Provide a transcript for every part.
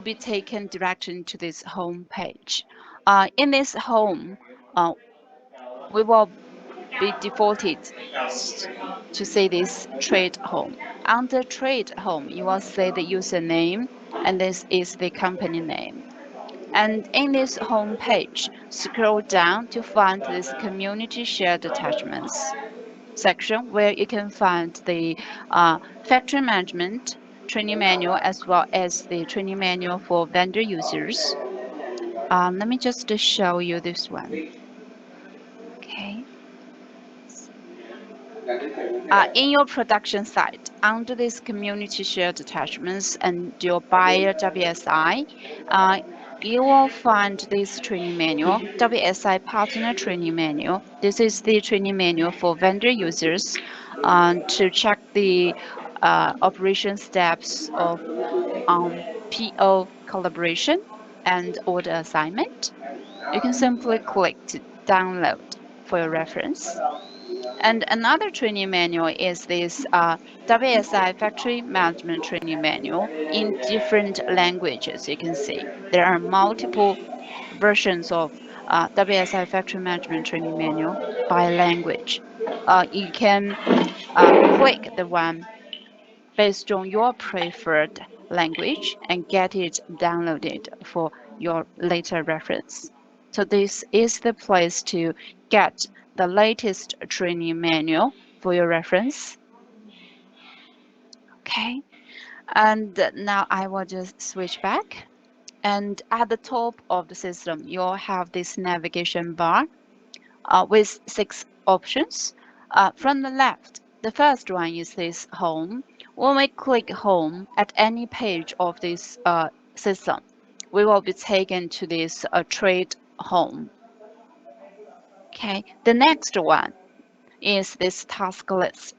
be taken directly to this home page. In this home, we will be defaulted to see this trade home. Under trade home, you will see the username, and this is the company name. And in this home page, scroll down to find this community shared attachments section, where you can find the factory management training manual as well as the training manual for vendor users. Let me just show you this one. Okay. In your production site, under this community shared attachments and your buyer WSI, you will find this training manual, WSI partner training manual. This is the training manual for vendor users to check the operation steps of PO collaboration and order assignment. You can simply click to download for your reference. And another training manual is this WSI Factory Management Training Manual in different languages. You can see there are multiple versions of WSI Factory Management Training Manual by language. You can click the one based on your preferred language and get it downloaded for your later reference. So this is the place to get the latest training manual for your reference. Okay, and now I will just switch back. And at the top of the system, you'll have this navigation bar with 6 options. From the left, the first one is this home. When we click home at any page of this system, we will be taken to this trade home. Okay, the next one is this task list.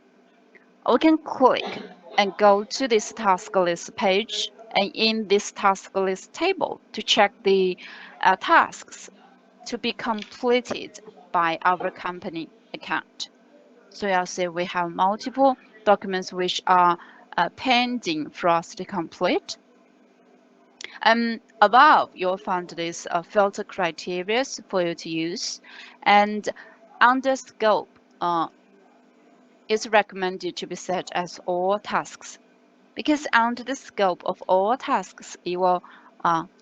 We can click and go to this task list page, and in this task list table to check the tasks to be completed by our company account. So you'll see we have multiple documents which are pending for us to complete. Above, you'll find this filter criteria for you to use. And under scope, it's recommended to be set as all tasks. Because under the scope of all tasks, you will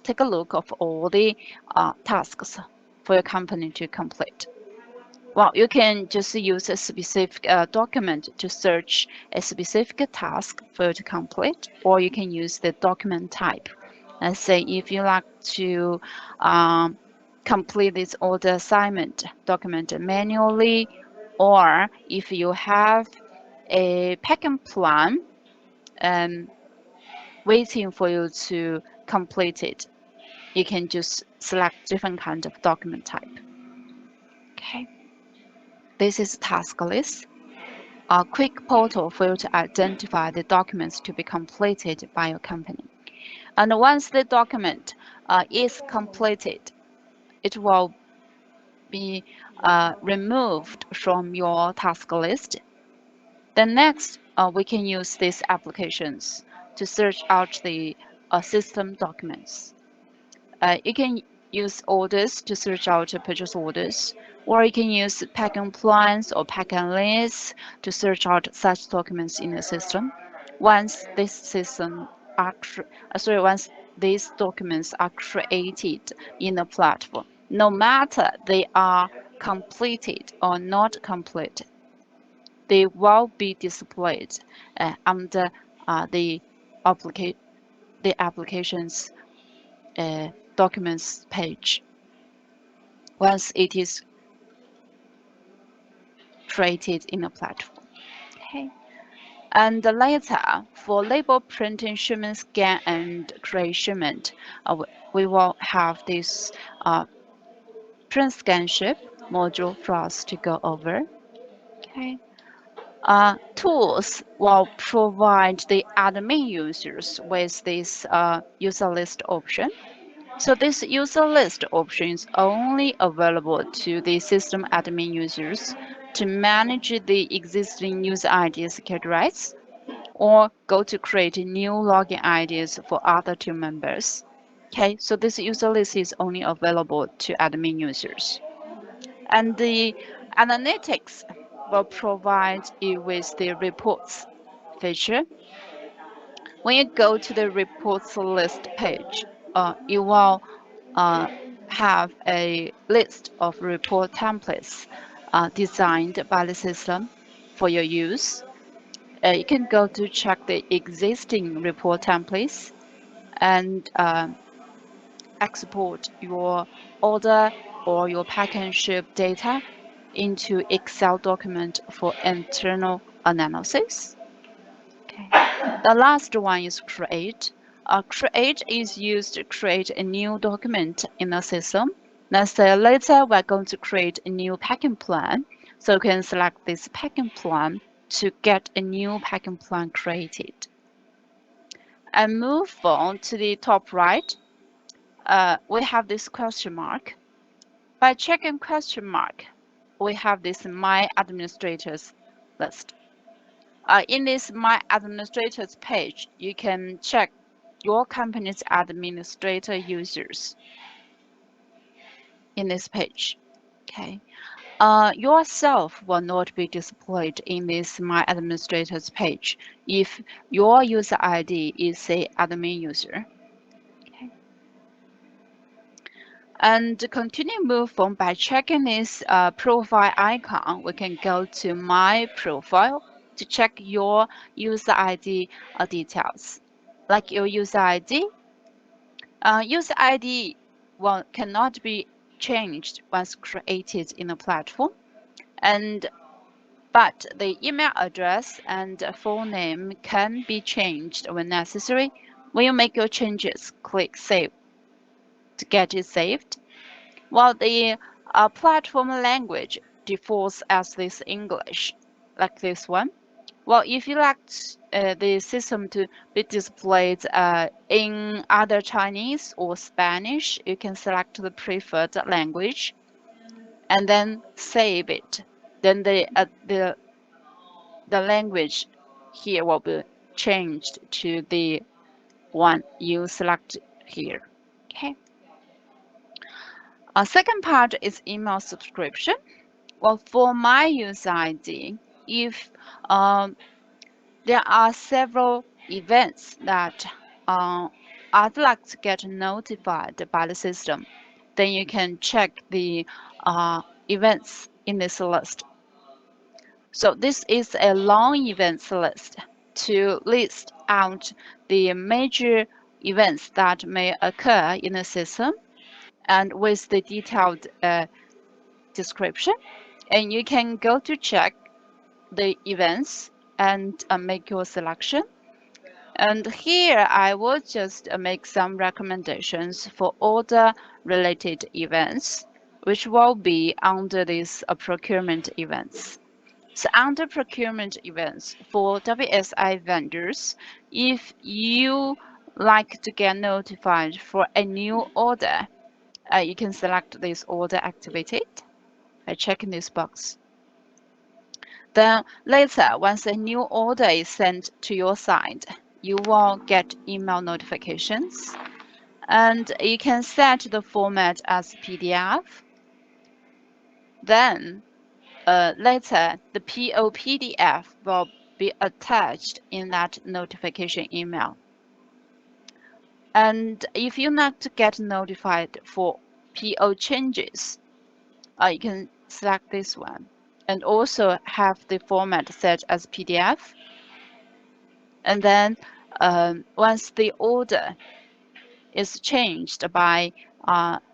take a look of all the tasks for your company to complete. Well, you can just use a specific document to search a specific task for you to complete, or you can use the document type. Let's say if you like to complete this order assignment document manually, or if you have a packing plan waiting for you to complete it, you can just select different kind of document type. Okay. This is task list, a quick portal for you to identify the documents to be completed by your company. And once the document is completed, it will be removed from your task list. Then next, we can use these applications to search out the system documents. You can use orders to search out purchase orders, or you can use packing plans or packing lists to search out such documents in the system. Once once these documents are created in the platform, no matter they are completed or not completed, they will be displayed under the application's documents page once it is created in a platform. Okay. And later, for label printing, shipment scan, and create shipment, we will have this print scan ship module for us to go over. Okay. Tools will provide the admin users with this user list option. So this user list option is only available to the system admin users to manage the existing user ID security rights, or go to create new login IDs for other team members. Okay, so this user list is only available to admin users. And the analytics will provide you with the reports feature. When you go to the reports list page, you will have a list of report templates designed by the system for your use. You can go to check the existing report templates and export your order or your pack and ship data into Excel document for internal analysis. Okay. The last one is create. Create is used to create a new document in the system. Let's say later we're going to create a new packing plan. So you can select this packing plan to get a new packing plan created. And move on to the top right, we have this question mark. By checking question mark, we have this My Administrators list. In this My Administrators page, you can check your company's administrator users in this page. Okay. Yourself will not be displayed in this My Administrators page if your user ID is a admin user. Okay. And continue move on by checking this profile icon. We can go to My Profile to check your user ID details, like your user ID. User ID cannot be changed once created in the platform, but the email address and full name can be changed when necessary. When you make your changes, click Save to get it saved. While the platform language defaults as this English, like this one. Well, if you like the system to be displayed in either Chinese or Spanish, you can select the preferred language and then save it. Then the language here will be changed to the one you select here. Okay. Second part is email subscription. Well, for my user ID, if there are several events that I'd like to get notified by the system, then you can check the events in this list. So this is a long events list to list out the major events that may occur in the system and with the detailed description. And you can go to check the events and make your selection. And here I will just make some recommendations for order related events, which will be under this procurement events. So under procurement events for WSI vendors, if you like to get notified for a new order, you can select this order activated by checking this box. Then later, once a new order is sent to your site, you will get email notifications. And you can set the format as PDF. Then later, the PO PDF will be attached in that notification email. And if you like to get notified for PO changes, you can select this one and also have the format set as PDF. And then once the order is changed by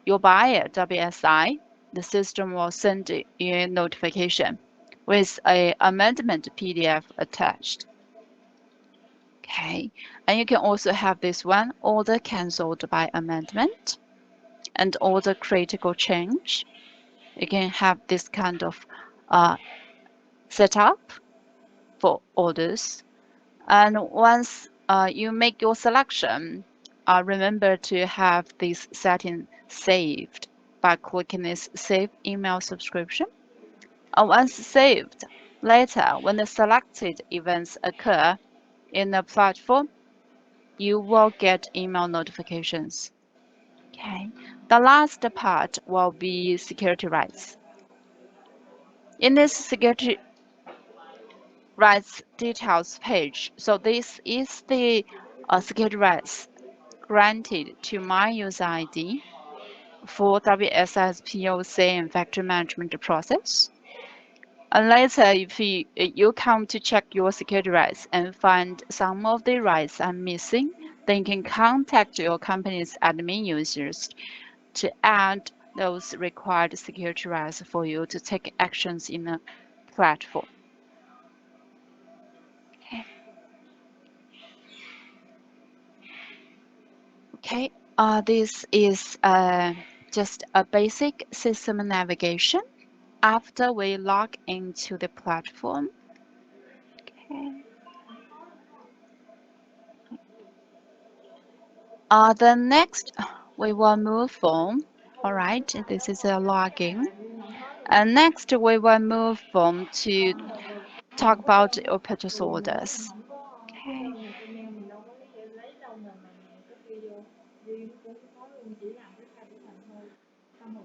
your buyer, WSI, the system will send you a notification with an amendment PDF attached. Okay, and you can also have this one, order cancelled by amendment and order critical change. You can have this kind of setup for orders. And once you make your selection, remember to have this setting saved by clicking this Save Email Subscription. Once saved, later when the selected events occur in the platform, you will get email notifications. Okay. The last part will be security rights. In this security rights details page, so this is the security rights granted to my user ID for WSI's POC and factory management process. And later, if you come to check your security rights and find some of the rights are missing, then you can contact your company's admin users to add those required security rights for you to take actions in the platform. Okay. Okay. This is just a basic system navigation after we log into the platform. Okay. The next we will move on. All right, this is a login. And next we will move on to talk about your purchase orders. Okay.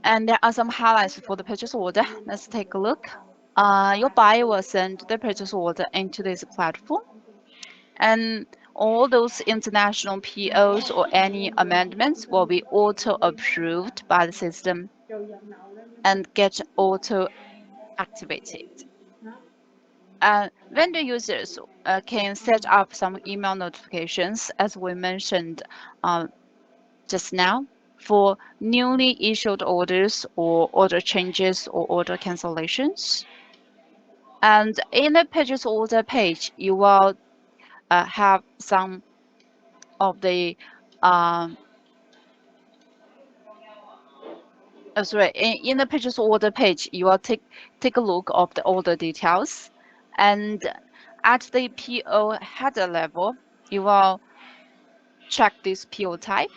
And there are some highlights for the purchase order. Let's take a look. Your buyer will send the purchase order into this platform, and all those international POs or any amendments will be auto-approved by the system and get auto-activated. Vendor users can set up some email notifications, as we mentioned just now, for newly issued orders or order changes or order cancellations. And in the purchase order page, you will have some of the in the purchase order page, you will take a look of the order details, and at the PO header level, you will check this PO type.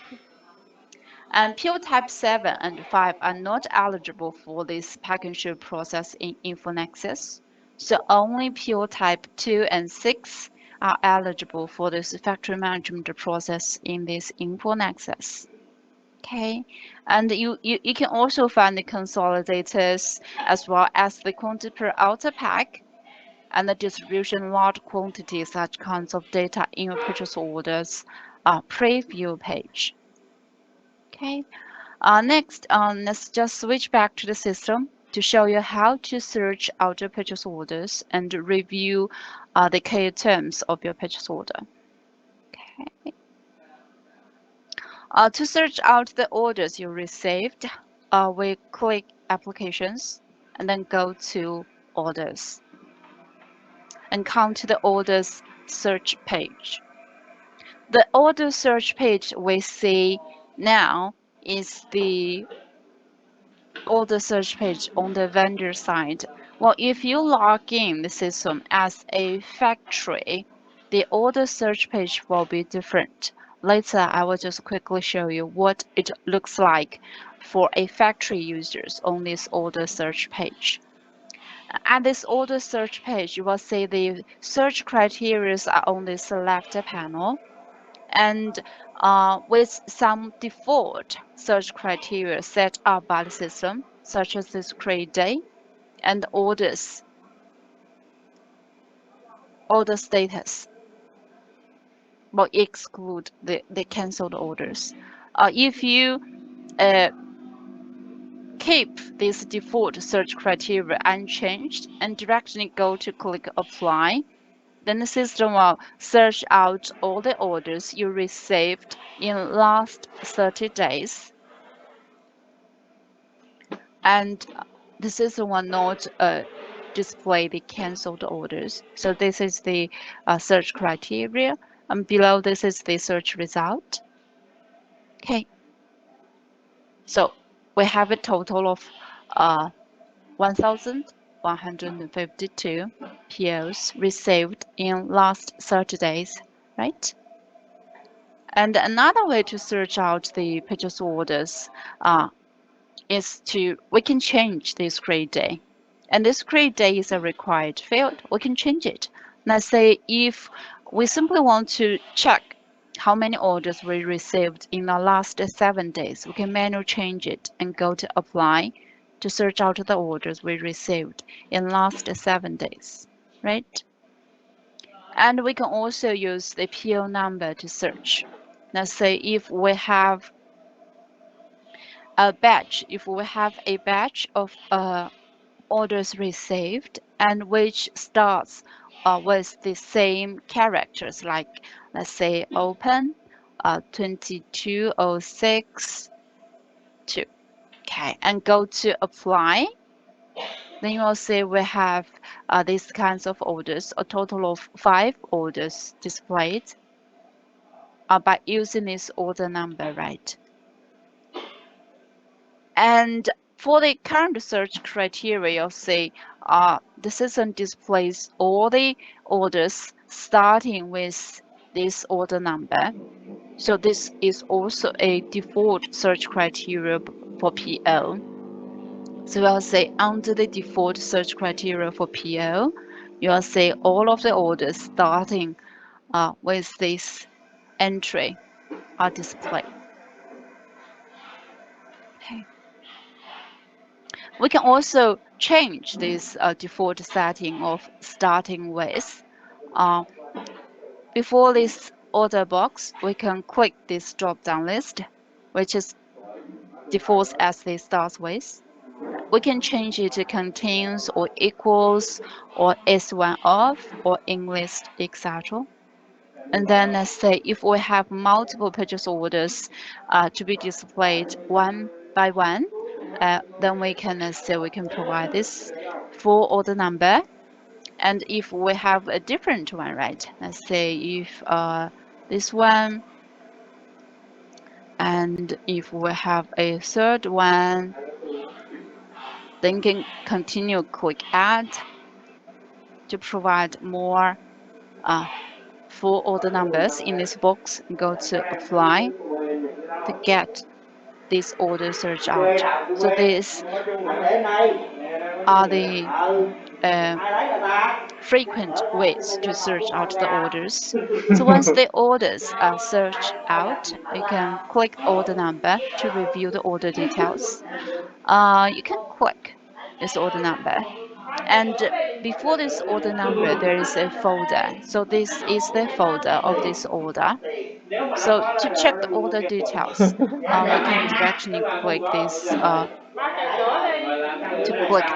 And PO type 7 and 5 are not eligible for this pack and ship process in InfoNexus. So only PO type 2 and 6 are eligible for this factory management process in this InfoNexus. Okay, and you can also find the consolidators as well as the quantity per outer pack and the distribution large quantity such kinds of data in your purchase orders preview page. Okay, next, let's just switch back to the system to show you how to search out your purchase orders and review the key terms of your purchase order. Okay. To search out the orders you received, we click Applications and then go to Orders and come to the Orders search page. The order search page we see now is the order search page on the vendor side. Well, if you log in the system as a factory, the order search page will be different. Later, I will just quickly show you what it looks like for a factory users on this order search page. At this order search page, you will see the search criteria are on the select panel, and with some default search criteria set up by the system, such as this create day and orders, order status, will exclude the canceled orders. If you keep this default search criteria unchanged and directly go to click apply, then the system will search out all the orders you received in last 30 days. And the system will not display the canceled orders. So this is the search criteria, and below this is the search result. Okay. So we have a total of 1,152 POs received in last 30 days, right? And another way to search out the purchase orders is we can change this create day. And this create day is a required field. We can change it. Let's say if we simply want to check how many orders we received in the last 7 days. We can manually change it and go to apply to search out the orders we received in last 7 days, right? And we can also use the PO number to search. Let's say if we have a batch of orders received and which starts with the same characters, like let's say open 2206 2. Okay, and go to apply. Then you will see we have these kinds of orders, a total of 5 orders displayed by using this order number, right? And for the current search criteria, say the system displays all the orders starting with this order number. So this is also a default search criteria for PO. So we'll say under the default search criteria for PO, you'll see all of the orders starting with this entry are displayed. Okay. We can also change this default setting of starting with. Before this order box, we can click this drop-down list, which is defaults as the starts with. We can change it to contains or equals or S1 of or in list, etc. And then let's say if we have multiple purchase orders to be displayed one by one, then we can say we can provide this full order number. And if we have a different one, right? Let's say if this one, and if we have a third one, then you can continue click add to provide more full order numbers in this box and go to apply to get this order search out. So these are the frequent ways to search out the orders. So once the orders are searched out, you can click order number to review the order details. You can click this order number. And before this order number, there is a folder. So this is the folder of this order. So to check the order details, we can directly click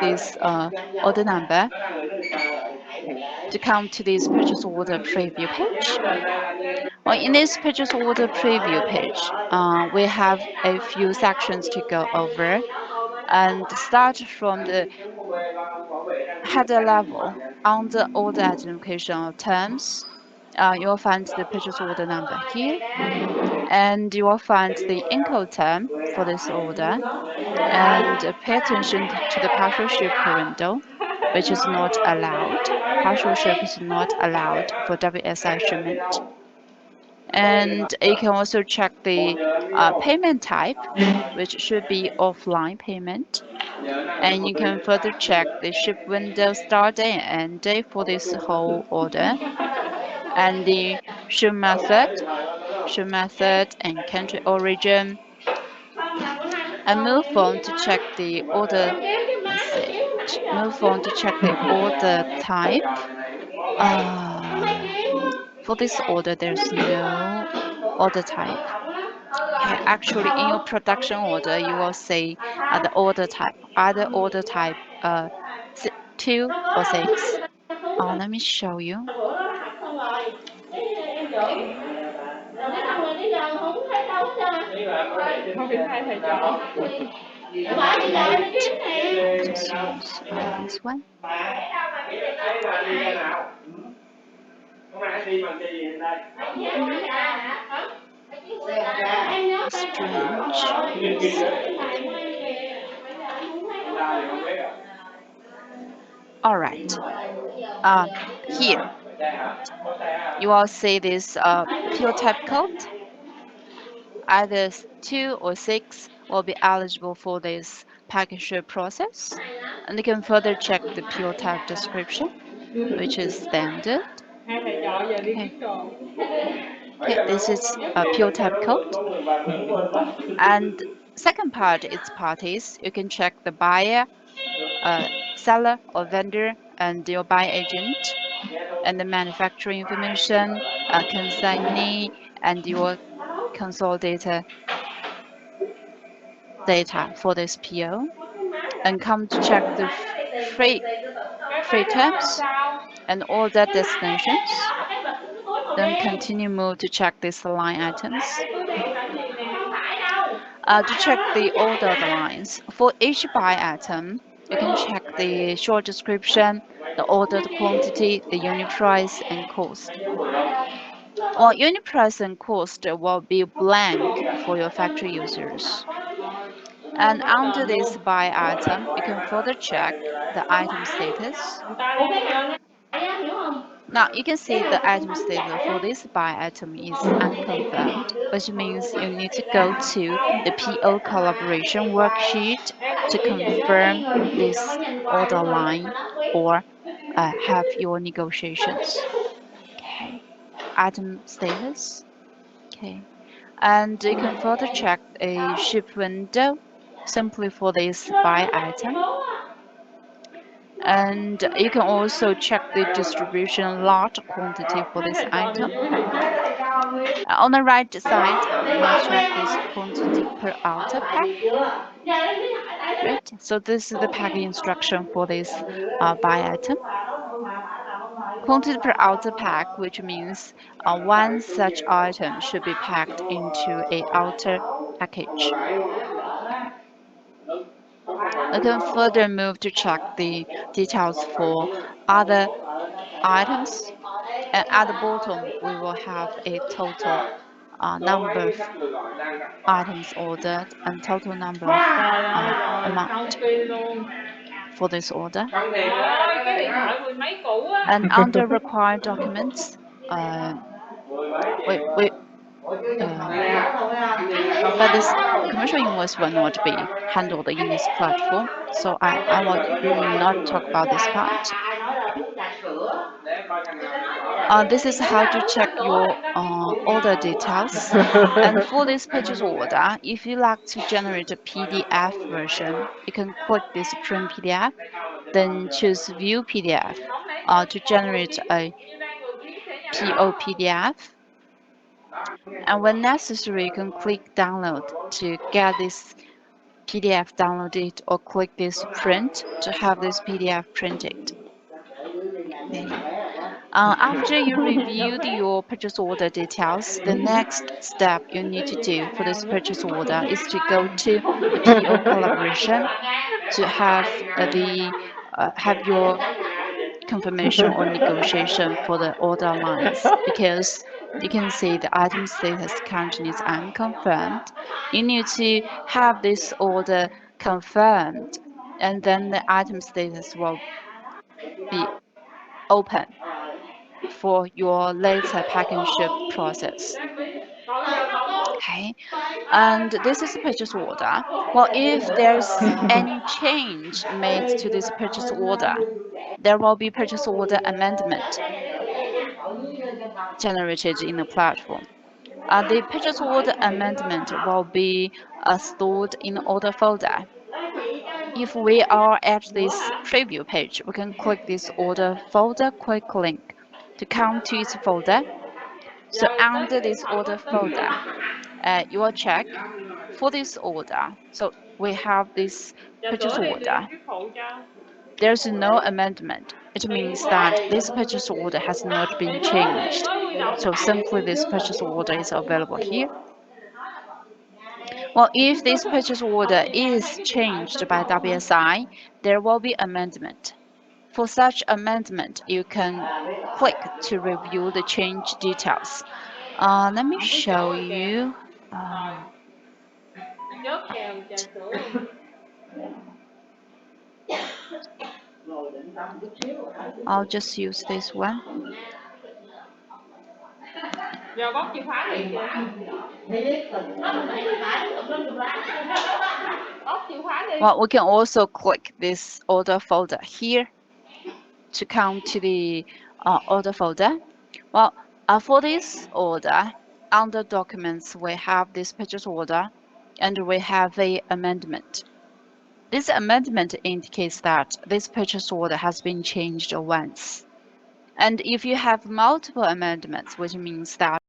this order number to come to this purchase order preview page. Well, in this purchase order preview page, we have a few sections to go over, and start from the header level. Under order identification of terms, you'll find the purchase order number here, and you will find the Incoterm for this order, and pay attention to the partial ship window, which is not allowed. Partial ship is not allowed for WSI shipment. And you can also check the payment type, which should be offline payment. And you can further check the ship window start day and end day for this whole order, and the ship method and country origin, and move on to check the order. Let's see. Move on to check the order type. For this order, there's no order type. Okay, actually, in your production order, you will see the order type, either order type 2 or 6. Let me show you. Okay. Right. I'll just use this one. Strange. Let's see. Okay. All right. Here you will see this PO type code. Either 2 or 6 will be eligible for this package process. And you can further check the PO type description, which is standard. Okay. Okay, this is a PO type code. And second part is parties. You can check the buyer, seller or vendor, and your buy agent, and the manufacturing information, consignee, and your consolidated data for this PO. And come to check the free terms and order destinations. Then continue move to check these line items. To check the order of the lines. For each buy item, you can check the short description, the ordered quantity, the unit price, and cost. Well, unit price and cost will be blank for your factory users. And under this buy item, you can further check the item status. Now you can see the item status for this buy item is unconfirmed, which means you need to go to the PO collaboration worksheet to confirm this order line or have your negotiations. Okay, item status. Okay, and you can further check a ship window simply for this buy item. And you can also check the distribution lot quantity for this item. On the right side, you must check this quantity per outer pack. Right, so this is the packing instruction for this buy item. Quantity per outer pack, which means one such item should be packed into a outer package. Okay. I can further move to check the details for other items. And at the bottom, we will have a total number of items ordered and total number of amount for this order. And under required documents, we but this commercial invoice will not be handled in this platform, so I will not talk about this part. Okay. This is how to check your order details. And for this purchase order, if you like to generate a PDF version, you can click this print PDF, then choose view PDF to generate a PO PDF. And when necessary, you can click download to get this PDF downloaded or click this print to have this PDF printed. Okay. After you reviewed your purchase order details, the next step you need to do for this purchase order is to go to the PO collaboration to have have your confirmation or negotiation for the order lines, because you can see the item status currently is unconfirmed. You need to have this order confirmed, and then the item status will be open for your later pack and ship process. Okay, and this is a purchase order. Well, if there's any change made to this purchase order, there will be purchase order amendment generated in the platform. The purchase order amendment will be stored in the order folder. If we are at this preview page, we can click this order folder quick link to come to its folder. So under this order folder, you will check for this order. So we have this purchase order. There's no amendment. It means that this purchase order has not been changed. So simply this purchase order is available here. Well, if this purchase order is changed by WSI, there will be amendment. For such amendment, you can click to review the change details. Let me show you. I'll just use this one. Well, we can also click this order folder here to come to the order folder. Well, for this order, under documents, we have this purchase order and we have a amendment. This amendment indicates that this purchase order has been changed once. And if you have multiple amendments, which means that